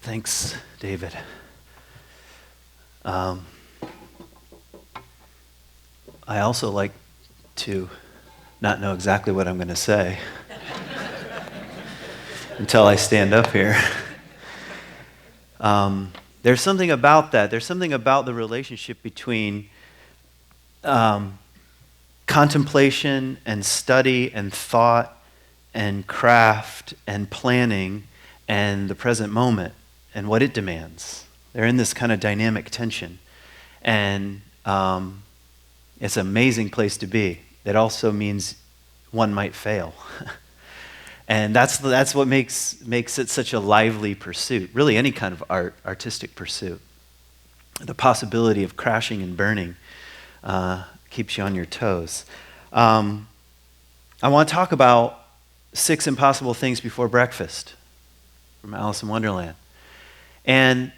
Thanks, David. I also like to not know exactly what I'm going to say until I stand up here. There's something about that. There's something about the relationship between contemplation and study and thought and craft and planning and the present moment and what it demands. They're in this kind of dynamic tension. And it's an amazing place to be. It also means one might fail. And that's what makes it such a lively pursuit. Really, any kind of artistic pursuit. The possibility of crashing and burning keeps you on your toes. I want to talk about 6 impossible things before breakfast from Alice in Wonderland. And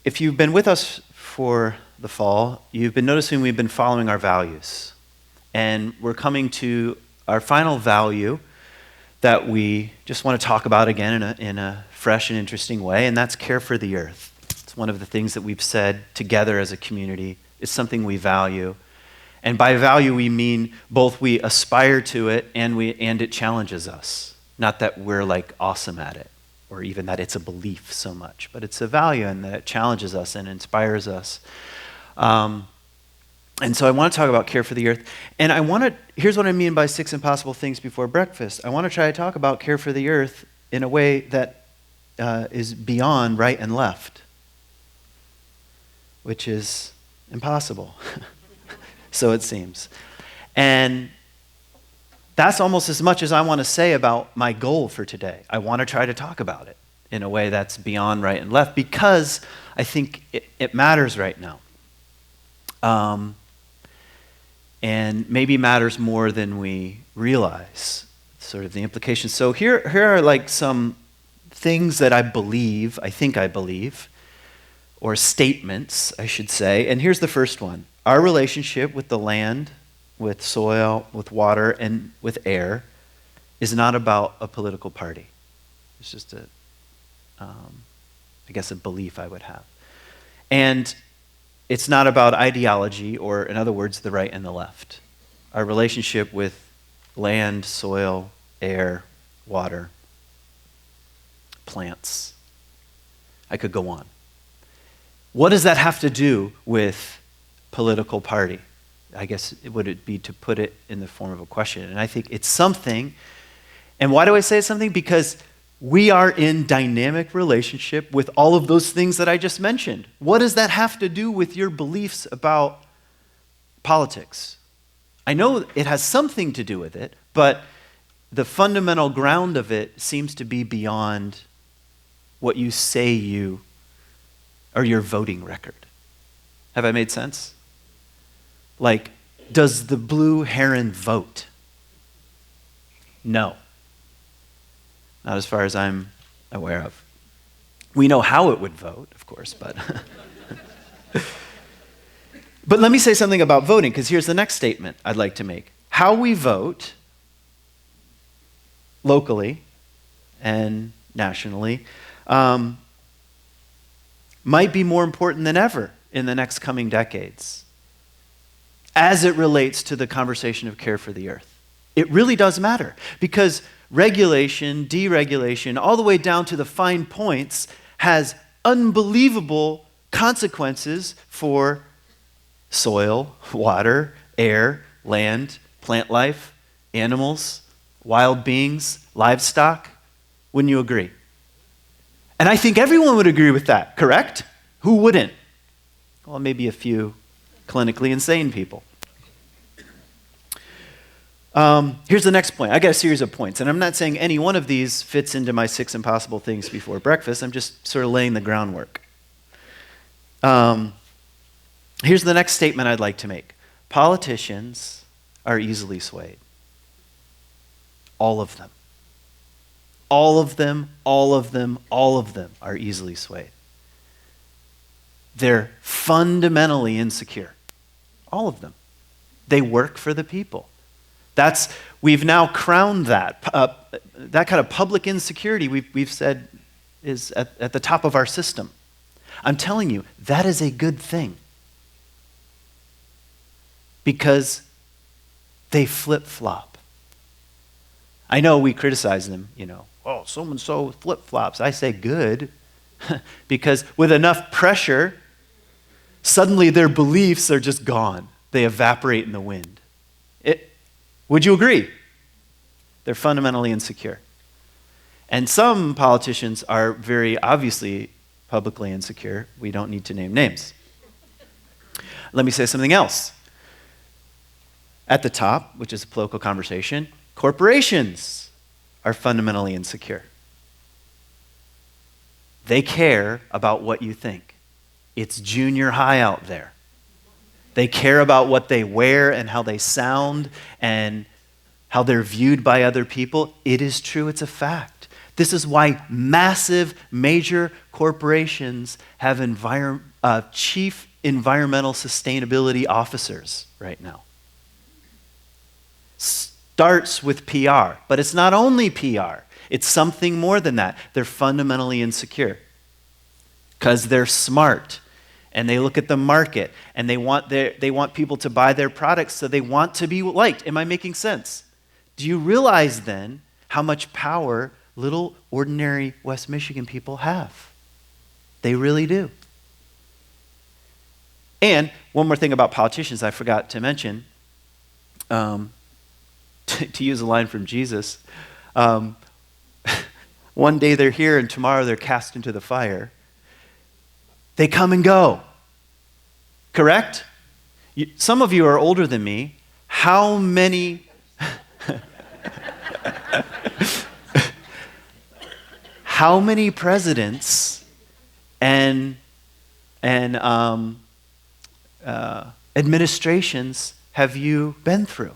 if you've been with us for the fall, you've been noticing we've been following our values. And we're coming to our final value that we just want to talk about again in a fresh and interesting way, and that's care for the earth. It's one of the things that we've said together as a community. It's something we value. And by value, we mean both we aspire to it and it challenges us. Not that we're like awesome at it, or even that it's a belief so much, but it's a value and that it challenges us and inspires us. And so I want to talk about care for the earth. And here's what I mean by 6 impossible things before breakfast. I want to try to talk about care for the earth in a way that is beyond right and left, which is impossible. So it seems. And that's almost as much as I want to say about my goal for today. I want to try to talk about it in a way that's beyond right and left because I think it matters right now. And maybe matters more than we realize, sort of the implications. So here are like some things that I think I believe, or statements, I should say. And here's the first one. Our relationship with the land, with soil, with water, and with air is not about a political party. It's just I guess a belief I would have. And it's not about ideology, or in other words, the right and the left. Our relationship with land, soil, air, water, plants. I could go on. What does that have to do with political party? I guess would it be to put it in the form of a question. And I think it's something. And why do I say it's something? Because we are in dynamic relationship with all of those things that I just mentioned. What does that have to do with your beliefs about politics? I know it has something to do with it, but the fundamental ground of it seems to be beyond what you say or your voting record. Have I made sense? Like, does the blue heron vote? No. Not as far as I'm aware of. We know how it would vote, of course, but... But let me say something about voting, because here's the next statement I'd like to make. How we vote, locally and nationally, might be more important than ever in the next coming decades, as it relates to the conversation of care for the earth. It really does matter, because regulation, deregulation, all the way down to the fine points, has unbelievable consequences for soil, water, air, land, plant life, animals, wild beings, livestock. Wouldn't you agree? And I think everyone would agree with that, correct? Who wouldn't? Well, maybe a few clinically insane people. Here's the next point. I got a series of points, and I'm not saying any one of these fits into my 6 impossible things before breakfast. I'm just sort of laying the groundwork. Here's the next statement I'd like to make. Politicians are easily swayed. All of them. All of them, all of them, all of them are easily swayed. They're fundamentally insecure. All of them. They work for the people. We've now crowned that kind of public insecurity. We've said is at the top of our system. I'm telling you, that is a good thing. Because they flip-flop. I know we criticize them, oh, so-and-so flip-flops. I say good, because with enough pressure, suddenly their beliefs are just gone. They evaporate in the wind. Would you agree? They're fundamentally insecure. And some politicians are very obviously publicly insecure. We don't need to name names. Let me say something else. At the top, which is a political conversation, corporations are fundamentally insecure. They care about what you think. It's junior high out there. They care about what they wear and how they sound and how they're viewed by other people. It is true, it's a fact. This is why massive, major corporations have chief environmental sustainability officers right now. Starts with PR, but it's not only PR. It's something more than that. They're fundamentally insecure because they're smart and they look at the market and they want people to buy their products, so they want to be liked. Am I making sense? Do you realize then how much power little ordinary West Michigan people have? They really do. And one more thing about politicians I forgot to mention. To use a line from Jesus, one day they're here and tomorrow they're cast into the fire. They come and go. Correct? Some of you are older than me. How many how many presidents and administrations have you been through?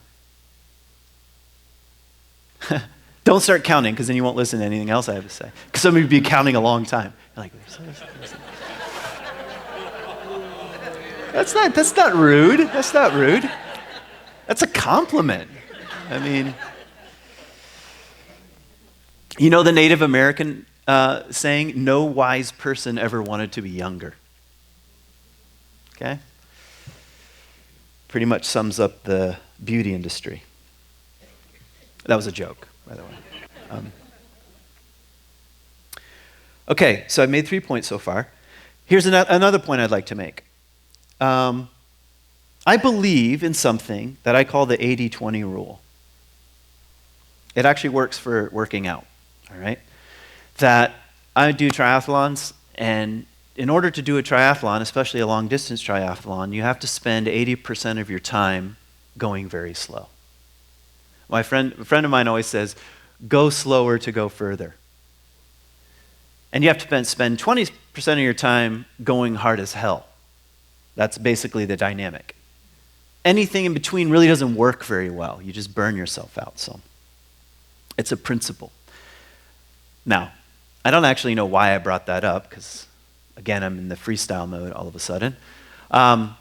Don't start counting, because then you won't listen to anything else I have to say. Because some of you will be counting a long time. You're like, that's not rude. That's not rude. That's a compliment. I mean, you know the Native American saying, no wise person ever wanted to be younger. Okay? Pretty much sums up the beauty industry. That was a joke, by the way. Okay, so I've made 3 points so far. Here's another point I'd like to make. I believe in something that I call the 80-20 rule. It actually works for working out, all right? That I do triathlons, and in order to do a triathlon, especially a long-distance triathlon, you have to spend 80% of your time going very slow. A friend of mine always says, go slower to go further. And you have to spend 20% of your time going hard as hell. That's basically the dynamic. Anything in between really doesn't work very well. You just burn yourself out. So it's a principle. Now, I don't actually know why I brought that up, because, again, I'm in the freestyle mode all of a sudden. How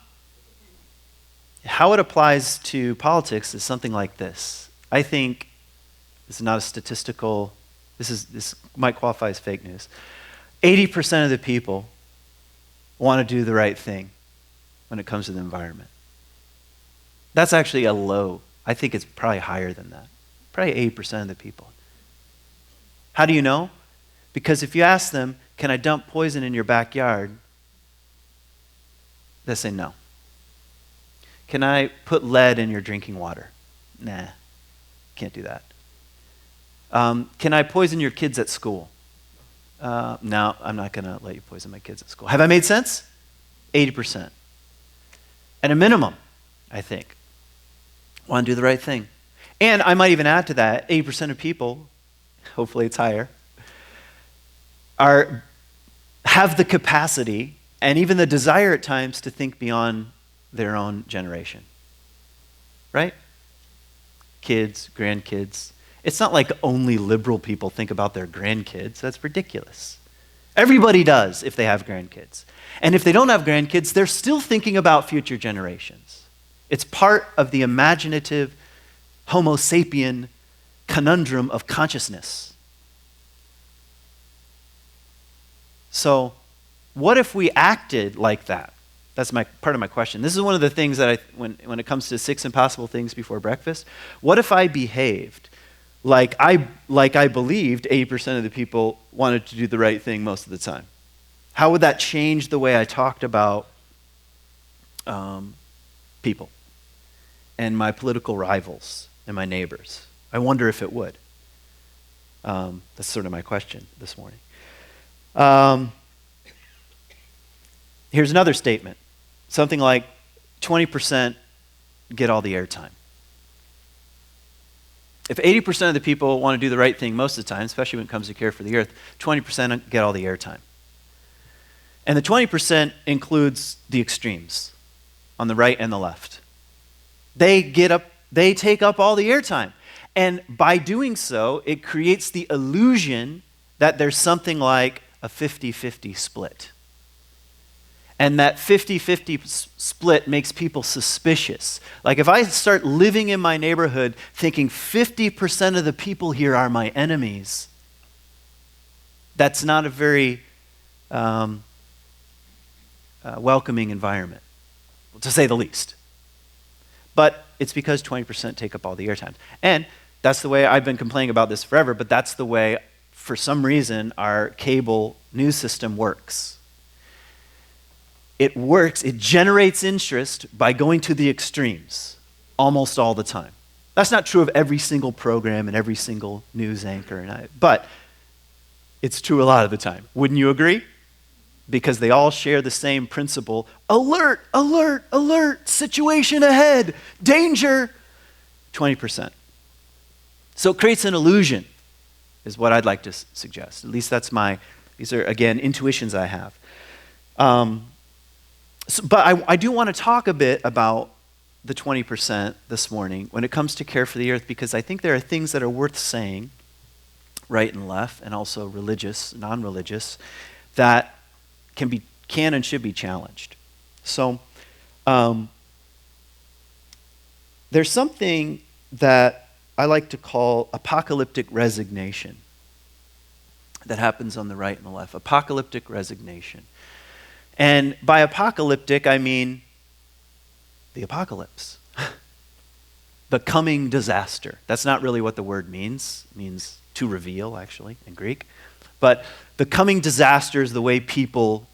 it applies to politics is something like this. I think this is not a statistical, this might qualify as fake news. 80% of the people want to do the right thing when it comes to the environment. That's actually a low. I think it's probably higher than that. Probably 80% of the people. How do you know? Because if you ask them, can I dump poison in your backyard? They say no. Can I put lead in your drinking water? Nah. Can't do that. Can I poison your kids at school? No, I'm not going to let you poison my kids at school. Have I made sense? 80%. At a minimum, I think. Want to do the right thing. And I might even add to that, 80% of people, hopefully it's higher, have the capacity and even the desire at times to think beyond their own generation. Right? Kids, grandkids. It's not like only liberal people think about their grandkids. That's ridiculous. Everybody does if they have grandkids. And if they don't have grandkids, they're still thinking about future generations. It's part of the imaginative Homo sapien conundrum of consciousness. So what if we acted like that? That's part of my question. This is one of the things that when it comes to 6 impossible things before breakfast, what if I behaved like I believed 80% of the people wanted to do the right thing most of the time? How would that change the way I talked about people and my political rivals and my neighbors? I wonder if it would. That's sort of my question this morning. Here's another statement. Something like 20% get all the airtime. If 80% of the people want to do the right thing most of the time, especially when it comes to care for the earth, 20% get all the airtime. And the 20% includes the extremes on the right and the left. They take up all the airtime. And by doing so, it creates the illusion that there's something like a 50-50 split. And that 50-50 split makes people suspicious. Like if I start living in my neighborhood thinking 50% of the people here are my enemies, that's not a very welcoming environment, to say the least. But it's because 20% take up all the airtime. And that's the way I've been complaining about this forever, but that's the way, for some reason, our cable news system works. It works, it generates interest by going to the extremes almost all the time. That's not true of every single program and every single news anchor, but it's true a lot of the time. Wouldn't you agree? Because they all share the same principle. Alert, alert, alert, situation ahead, danger, 20%. So it creates an illusion, is what I'd like to suggest. At least these are, again, intuitions I have. But I do want to talk a bit about the 20% this morning when it comes to care for the earth, because I think there are things that are worth saying, right and left, and also religious, non-religious, that can and should be challenged. So there's something that I like to call apocalyptic resignation that happens on the right and the left. Apocalyptic resignation. And by apocalyptic, I mean the apocalypse. The coming disaster. That's not really what the word means. It means to reveal, actually, in Greek. But the coming disaster is the way people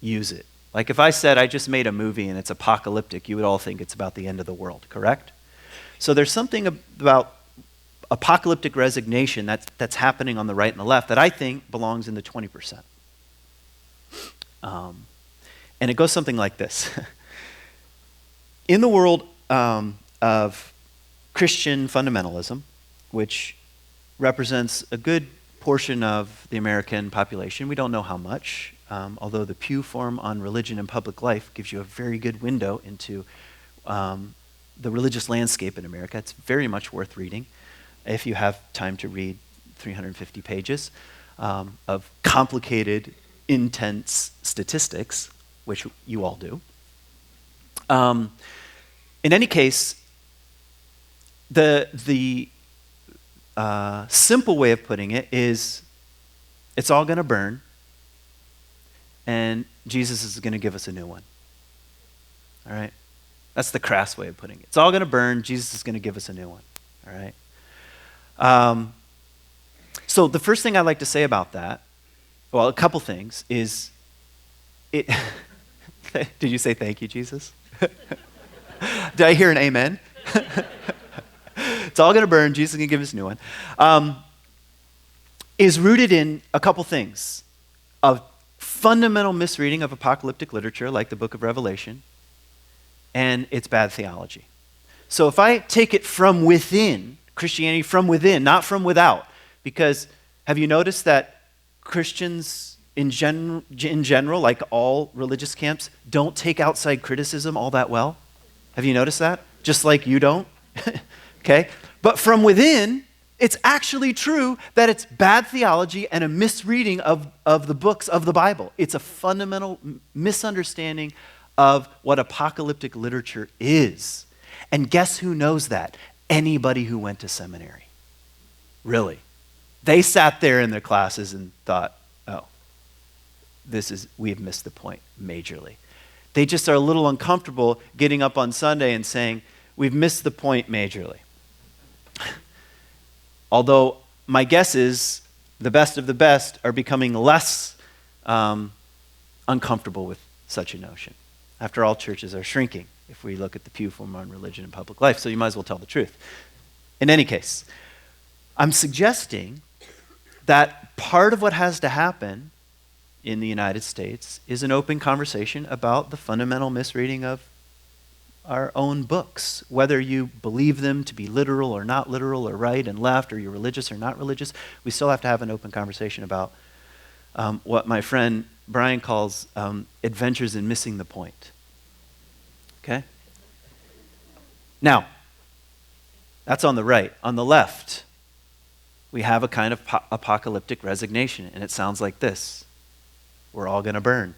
use it. Like if I said I just made a movie and it's apocalyptic, you would all think it's about the end of the world, correct? So there's something about apocalyptic resignation that's happening on the right and the left that I think belongs in the 20%. And it goes something like this. In the world of Christian fundamentalism, which represents a good portion of the American population, we don't know how much, although the Pew Forum on Religion and Public Life gives you a very good window into the religious landscape in America. It's very much worth reading if you have time to read 350 pages of complicated, intense statistics, which you all do. In any case, the simple way of putting it is it's all going to burn, and Jesus is going to give us a new one. All right? That's the crass way of putting it. It's all going to burn. Jesus is going to give us a new one. All right? So the first thing I'd like to say about that, well, a couple things, is it... Did you say thank you, Jesus? Did I hear an amen? It's all going to burn. Jesus is going to give us a new one. Is rooted in a couple things. A fundamental misreading of apocalyptic literature, like the book of Revelation, and it's bad theology. So if I take it from within, Christianity from within, not from without, because have you noticed that Christians in general, like all religious camps, don't take outside criticism all that well? Have you noticed that? Just like you don't? Okay? But from within, it's actually true that it's bad theology and a misreading of the books of the Bible. It's a fundamental misunderstanding of what apocalyptic literature is. And guess who knows that? Anybody who went to seminary. Really. They sat there in their classes and thought, oh, we have missed the point majorly. They just are a little uncomfortable getting up on Sunday and saying, we've missed the point majorly. Although my guess is the best of the best are becoming less uncomfortable with such a notion. After all, churches are shrinking if we look at the Pew Forum on Religion and Public Life, so you might as well tell the truth. In any case, I'm suggesting that part of what has to happen in the United States is an open conversation about the fundamental misreading of our own books. Whether you believe them to be literal or not literal, or right and left, or you're religious or not religious, we still have to have an open conversation about what my friend Brian calls adventures in missing the point. Okay? Now, that's on the right. On the left, we have a kind of apocalyptic resignation, and it sounds like this. We're all going to burn.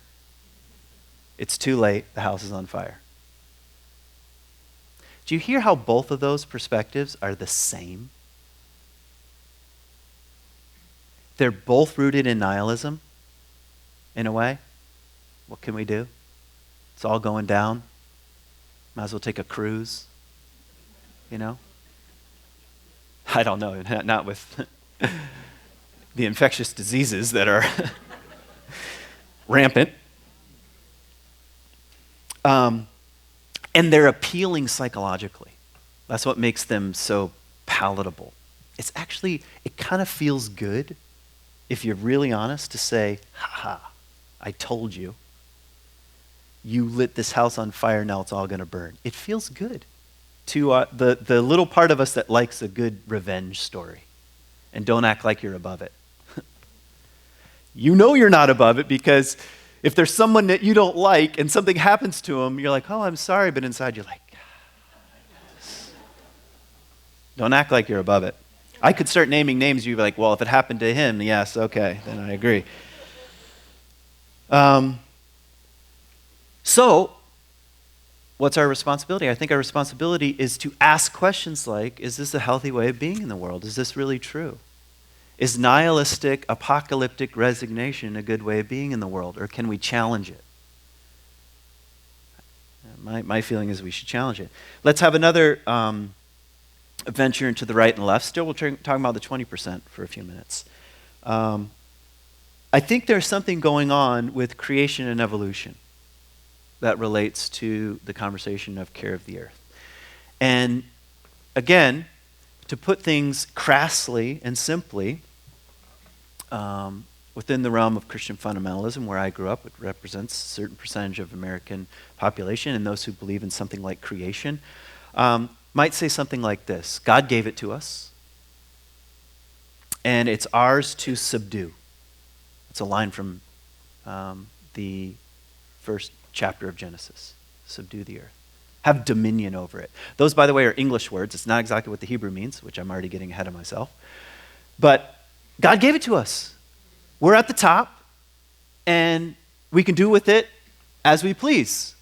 It's too late. The house is on fire. Do you hear how both of those perspectives are the same? They're both rooted in nihilism, in a way. What can we do? It's all going down. Might as well take a cruise, you know? I don't know, not with the infectious diseases that are rampant. And they're appealing psychologically. That's what makes them so palatable. It's actually, it kind of feels good, if you're really honest, to say, ha, I told you. You lit this house on fire, now it's all going to burn. It feels good to the little part of us that likes a good revenge story. And don't act like you're above it. You know you're not above it, because if there's someone that you don't like and something happens to them, you're like, oh, I'm sorry, but inside you're like, yes. Don't act like you're above it. I could start naming names, you'd be like, well, if it happened to him, yes, okay, then I agree. So, what's our responsibility? I think our responsibility is to ask questions like, is this a healthy way of being in the world? Is this really true? Is nihilistic, apocalyptic resignation a good way of being in the world, or can we challenge it? My feeling is we should challenge it. Let's have another venture into the right and left. Still, we're talking about the 20% for a few minutes. I think there's something going on with creation and evolution that relates to the conversation of care of the earth. And again, to put things crassly and simply, within the realm of Christian fundamentalism, where I grew up, it represents a certain percentage of American population, and those who believe in something like creation, might say something like this: God gave it to us, and it's ours to subdue. It's a line from the first chapter of Genesis. Subdue the earth. Have dominion over it. Those, by the way, are English words. It's not exactly what the Hebrew means, which I'm already getting ahead of myself. But God gave it to us. We're at the top, and we can do with it as we please.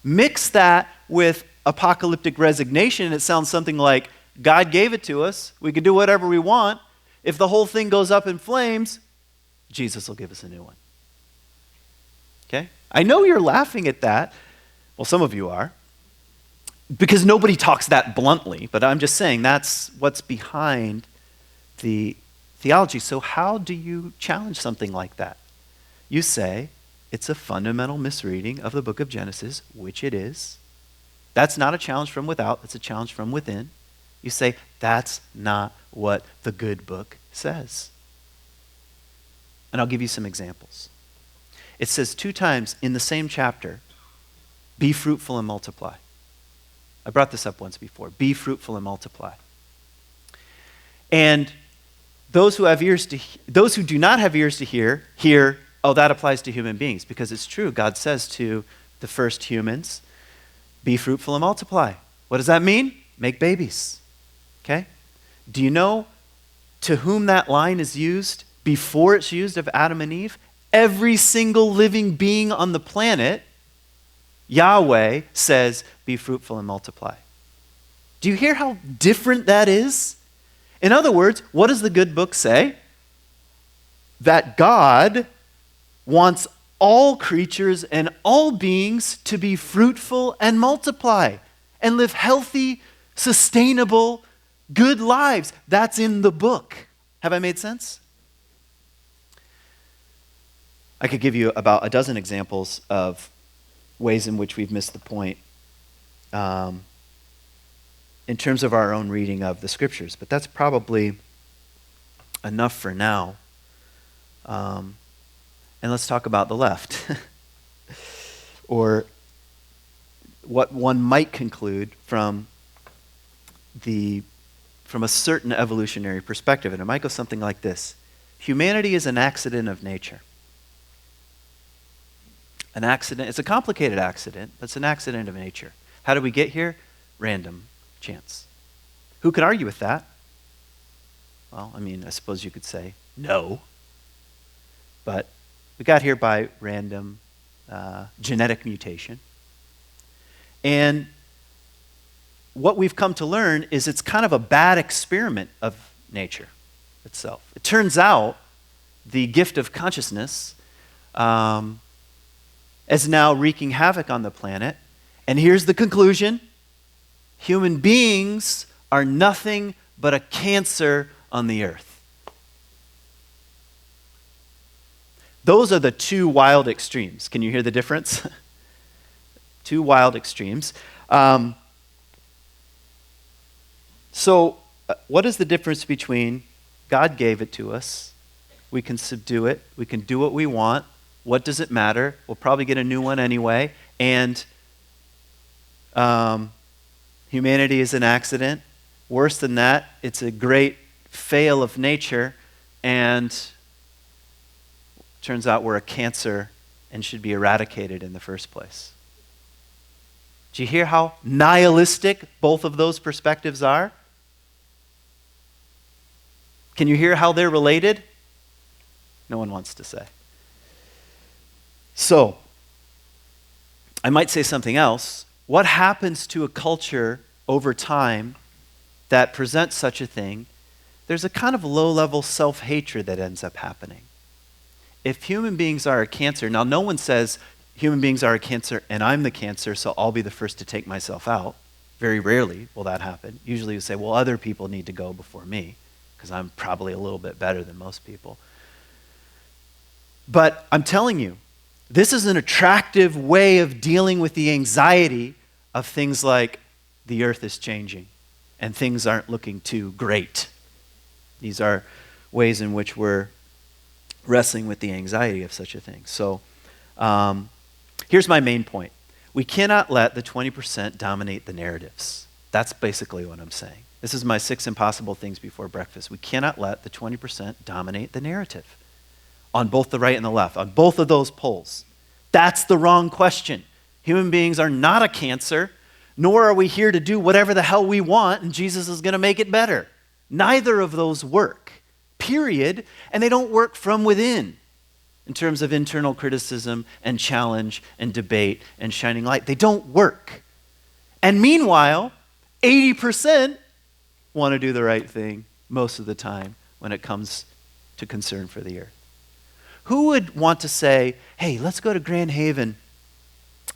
Mix that with apocalyptic resignation, and it sounds something like, God gave it to us. We can do whatever we want. If the whole thing goes up in flames, Jesus will give us a new one. Okay? I know you're laughing at that. Well, some of you are. Because nobody talks that bluntly, but I'm just saying that's what's behind the theology. So how do you challenge something like that? You say, it's a fundamental misreading of the book of Genesis, which it is. That's not a challenge from without, it's a challenge from within. You say, that's not what the good book says. And I'll give you some examples. It says 2 times in the same chapter, be fruitful and multiply. I brought this up once before. Be fruitful and multiply. And those who do not have ears to hear, oh, that applies to human beings, because it's true. God says to the first humans, be fruitful and multiply. What does that mean? Make babies. Okay? Do you know to whom that line is used before it's used of Adam and Eve? Every single living being on the planet, Yahweh says, be fruitful and multiply. Do you hear how different that is? In other words, what does the good book say? That God wants all creatures and all beings to be fruitful and multiply and live healthy, sustainable, good lives. That's in the book. Have I made sense? I could give you about a dozen examples of ways in which we've missed the point in terms of our own reading of the scriptures, but that's probably enough for now. And let's talk about the left, or what one might conclude from a certain evolutionary perspective. And it might go something like this: humanity is an accident of nature. An accident, it's a complicated accident, but it's an accident of nature. How did we get here? Random chance. Who could argue with that? Well, I suppose you could say no. But we got here by random genetic mutation. And what we've come to learn is it's kind of a bad experiment of nature itself. It turns out the gift of consciousness is now wreaking havoc on the planet. And here's the conclusion: human beings are nothing but a cancer on the earth. Those are the two wild extremes. Can you hear the difference? Two wild extremes. So what is the difference between God gave it to us, we can subdue it, we can do what we want, what does it matter? We'll probably get a new one anyway, and humanity is an accident. Worse than that, it's a great fail of nature, and turns out we're a cancer and should be eradicated in the first place. Do you hear how nihilistic both of those perspectives are? Can you hear how they're related? No one wants to say. So, I might say something else. What happens to a culture over time that presents such a thing? There's a kind of low-level self-hatred that ends up happening. If human beings are a cancer, now no one says human beings are a cancer and I'm the cancer, so I'll be the first to take myself out. Very rarely will that happen. Usually you say, well, other people need to go before me because I'm probably a little bit better than most people. But I'm telling you, this is an attractive way of dealing with the anxiety of things like the earth is changing and things aren't looking too great. These are ways in which we're wrestling with the anxiety of such a thing. So here's my main point. We cannot let the 20% dominate the narratives. That's basically what I'm saying. This is my 6 impossible things before breakfast. We cannot let the 20% dominate the narrative on both the right and the left, on both of those poles. That's the wrong question. Human beings are not a cancer, nor are we here to do whatever the hell we want and Jesus is going to make it better. Neither of those work, period, and they don't work from within in terms of internal criticism and challenge and debate and shining light. They don't work. And meanwhile, 80% want to do the right thing most of the time when it comes to concern for the earth. Who would want to say, hey, let's go to Grand Haven.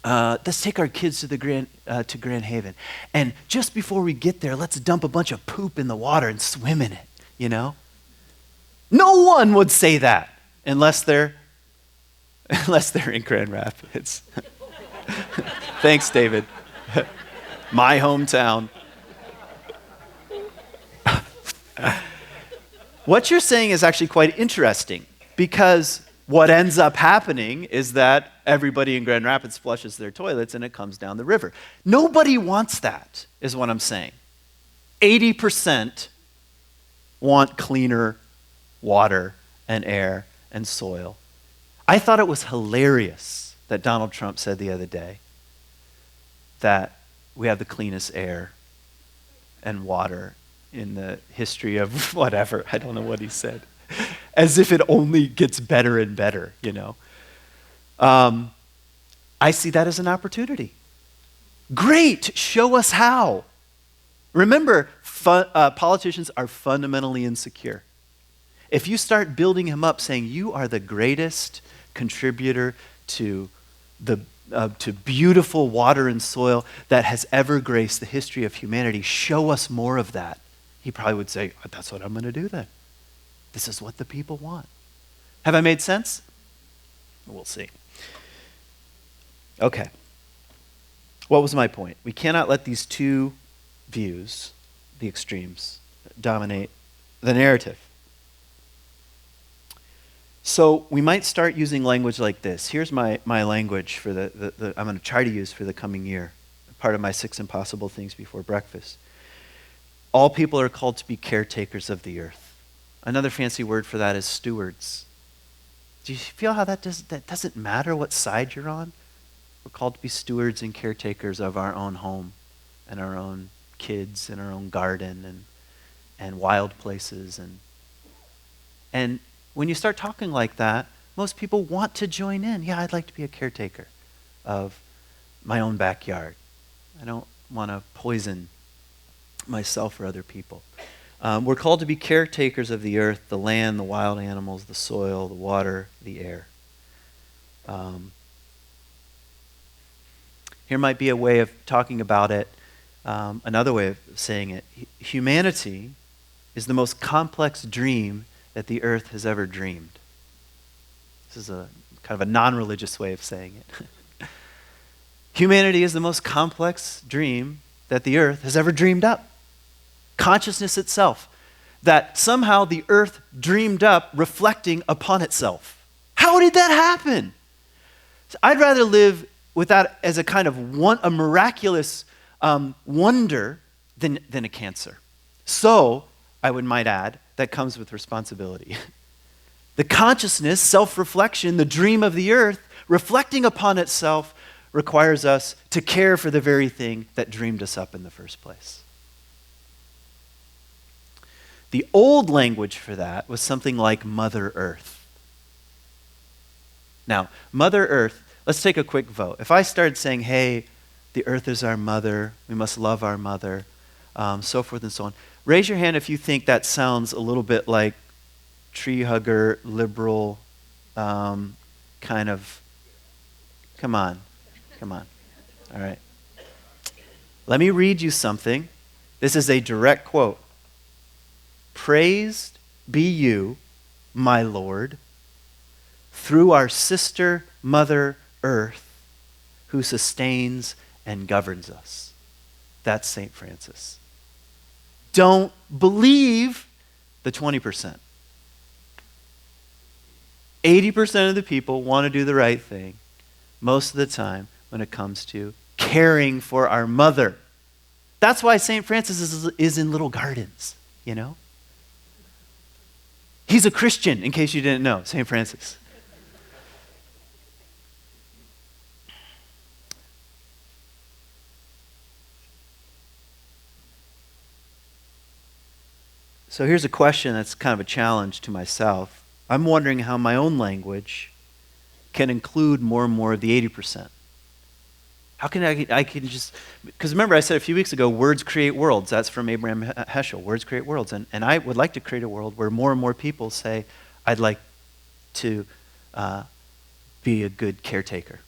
Let's take our kids to Grand Haven. And just before we get there, let's dump a bunch of poop in the water and swim in it, you know? No one would say that unless they're in Grand Rapids. Thanks, David. My hometown. What you're saying is actually quite interesting, because what ends up happening is that everybody in Grand Rapids flushes their toilets and it comes down the river. Nobody wants that, is what I'm saying. 80% want cleaner water and air and soil. I thought it was hilarious that Donald Trump said the other day that we have the cleanest air and water in the history of whatever. I don't know what he said. As if it only gets better and better, you know. I see that as an opportunity. Great, show us how. Remember, politicians are fundamentally insecure. If you start building him up saying, you are the greatest contributor to to beautiful water and soil that has ever graced the history of humanity. Show us more of that. He probably would say, that's what I'm going to do then. This is what the people want. Have I made sense? We'll see. Okay. What was my point? We cannot let these two views, the extremes, dominate the narrative. So we might start using language like this. Here's my language for the I'm going to try to use for the coming year. Part of my 6 impossible things before breakfast. All people are called to be caretakers of the earth. Another fancy word for that is stewards. Do you feel how that doesn't matter what side you're on? We're called to be stewards and caretakers of our own home and our own kids and our own garden and wild places. And when you start talking like that, most people want to join in. Yeah, I'd like to be a caretaker of my own backyard. I don't want to poison myself or other people. We're called to be caretakers of the earth, the land, the wild animals, the soil, the water, the air. Here might be a way of talking about it, another way of saying it. Humanity is the most complex dream that the earth has ever dreamed. This is a kind of a non-religious way of saying it. Humanity is the most complex dream that the earth has ever dreamed up. Consciousness itself. That somehow the earth dreamed up reflecting upon itself. How did that happen? So I'd rather live with that as a kind of a miraculous wonder than a cancer. So, I might add, that comes with responsibility. The consciousness, self-reflection, the dream of the earth, reflecting upon itself, requires us to care for the very thing that dreamed us up in the first place. The old language for that was something like Mother Earth. Now, Mother Earth, let's take a quick vote. If I started saying, hey, the earth is our mother, we must love our mother, so forth and so on, raise your hand if you think that sounds a little bit like tree hugger, liberal, kind of, come on. All right. Let me read you something. This is a direct quote. Praised be you, my Lord, through our sister Mother Earth, who sustains and governs us. That's St. Francis. Don't believe the 20%. 80% of the people want to do the right thing most of the time when it comes to caring for our mother. That's why St. Francis is in little gardens, you know? He's a Christian, in case you didn't know, St. Francis. So here's a question that's kind of a challenge to myself. I'm wondering how my own language can include more and more of the 80%. How can I can just, because remember I said a few weeks ago, words create worlds. That's from Abraham Heschel, words create worlds. And I would like to create a world where more and more people say, I'd like to be a good caretaker.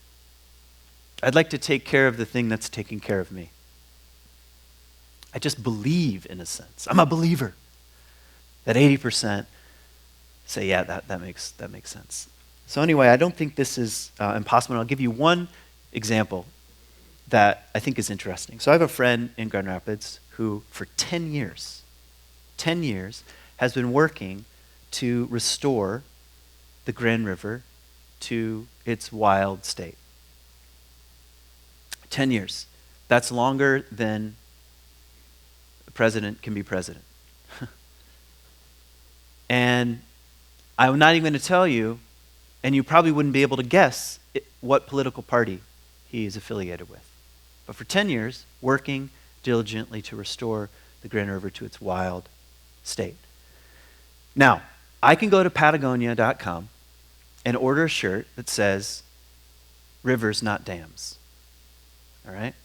I'd like to take care of the thing that's taking care of me. I just believe, in a sense. I'm a believer. That 80% say, yeah, that makes sense. So anyway, I don't think this is impossible. And I'll give you one example that I think is interesting. So I have a friend in Grand Rapids who, for 10 years, has been working to restore the Grand River to its wild state. 10 years. That's longer than the president can be president. And I'm not even going to tell you, and you probably wouldn't be able to guess what political party he is affiliated with. But for 10 years, working diligently to restore the Grand River to its wild state. Now, I can go to Patagonia.com and order a shirt that says, rivers, not dams. All right?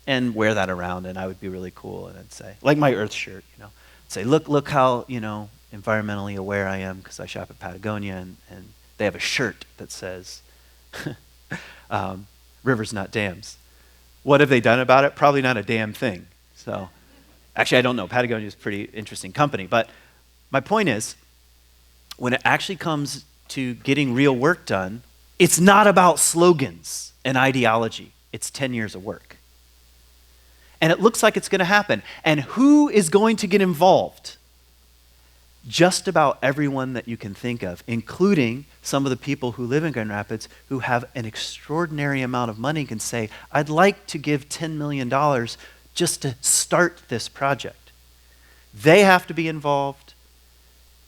And wear that around, and I would be really cool, and I'd say, like my Earth shirt, you know, say, look how, you know, environmentally aware I am because I shop at Patagonia, and They have a shirt that says, rivers, not dams. What have they done about it? Probably not a damn thing. So, actually, I don't know. Patagonia is a pretty interesting company. But my point is, when it actually comes to getting real work done, it's not about slogans and ideology. It's 10 years of work. And it looks like it's going to happen. And who is going to get involved? Just about everyone that you can think of, including some of the people who live in Grand Rapids who have an extraordinary amount of money, can say, I'd like to give $10 million just to start this project. They have to be involved.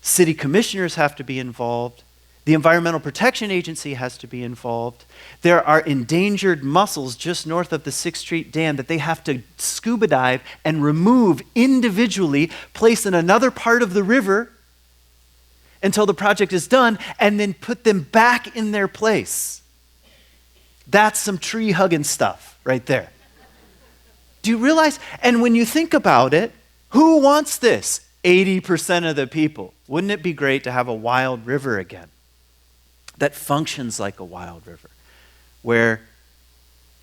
City commissioners have to be involved. The Environmental Protection Agency has to be involved. There are endangered mussels just north of the 6th Street Dam that they have to scuba dive and remove individually, place in another part of the river until the project is done, and then put them back in their place. That's some tree-hugging stuff right there. Do you realize? And when you think about it, who wants this? 80% of the people. Wouldn't it be great to have a wild river again that functions like a wild river, where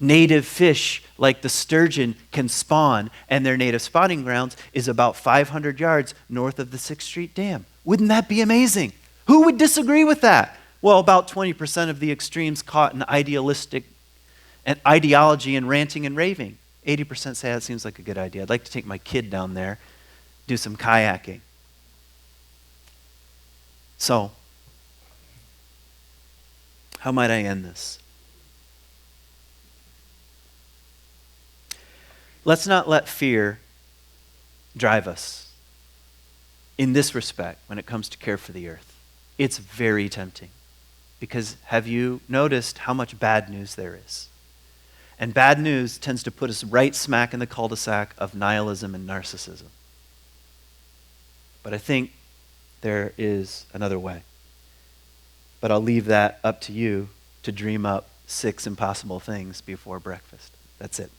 native fish like the sturgeon can spawn, and their native spawning grounds is about 500 yards north of the 6th Street Dam? Wouldn't that be amazing? Who would disagree with that? Well, about 20% of the extremes caught in idealistic and ideology and ranting and raving. 80% say that seems like a good idea. I'd like to take my kid down there, do some kayaking. So, how might I end this? Let's not let fear drive us in this respect when it comes to care for the earth. It's very tempting, because have you noticed how much bad news there is? And bad news tends to put us right smack in the cul-de-sac of nihilism and narcissism. But I think there is another way. But I'll leave that up to you to dream up 6 impossible things before breakfast. That's it.